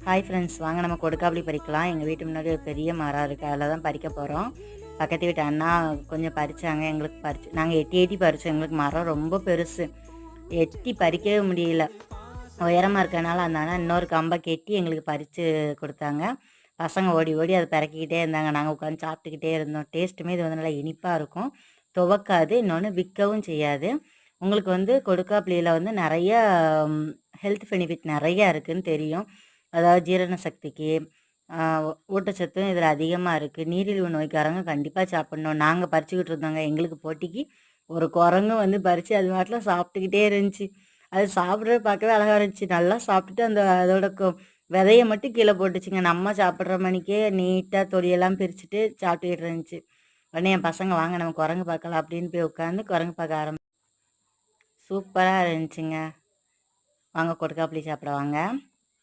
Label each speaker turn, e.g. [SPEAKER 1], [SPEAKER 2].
[SPEAKER 1] Hi friends, வாங்க நம்ம கொடுக்காப்புளி பறிக்கலாம். எங்கள் வீட்டு முன்னாடி ஒரு பெரிய மரம் இருக்குது, அதில் தான் பறிக்க போகிறோம். பக்கத்து வீட்டு அண்ணா கொஞ்சம் பறித்தாங்க, எங்களுக்கு நாங்கள் எட்டி எட்டி பறித்தோம். எங்களுக்கு மரம் ரொம்ப பெருசு, எட்டி பறிக்கவே முடியல. உயரமாக இருக்கனால அந்த அண்ணா இன்னொரு கம்பை கெட்டி எங்களுக்கு பறித்து கொடுத்தாங்க. பசங்க ஓடி ஓடி அதை பறக்கிக்கிட்டே இருந்தாங்க. நாங்கள் உட்காந்து சாப்பிட்டுக்கிட்டே இருந்தோம். டேஸ்ட்டுமே இது வந்து நல்லா இனிப்பாக இருக்கும், துவக்காது, இன்னொன்று விற்கவும் செய்யாது. உங்களுக்கு வந்து கொடுக்காப்புளியில் வந்து நிறைய ஹெல்த் பெனிஃபிட் நிறையா இருக்குதுன்னு தெரியும். அதாவது ஜீரண சக்திக்கு, ஊட்டச்சத்தும் இதில் அதிகமாக இருக்குது. நீரிழிவு நோய்க்காரங்க கண்டிப்பாக சாப்பிட்ணும். நாங்கள் பறிச்சுக்கிட்டு இருந்தோங்க. எங்களுக்கு போட்டிக்கு ஒரு குரங்கு வந்து பறித்து அது பாட்டில் சாப்பிட்டுக்கிட்டே இருந்துச்சு. அது சாப்பிட்றது பார்க்கவே அழகாக இருந்துச்சு. நல்லா சாப்பிட்டுட்டு அந்த அதோட விதையை மட்டும் கீழே போட்டுச்சுங்க. நம்ம சாப்பிட்ற மணிக்கே நீட்டாக தொலியெல்லாம் பிரிச்சுட்டு சாப்பிட்டுக்கிட்டு இருந்துச்சு. உடனே என் பசங்க, வாங்க நம்ம குரங்கு பார்க்கலாம் அப்படின்னு போய் உட்காந்து குரங்கு பார்க்க சூப்பராக இருந்துச்சுங்க. வாங்க கொடுக்காப்புளி சாப்பிட வாங்க.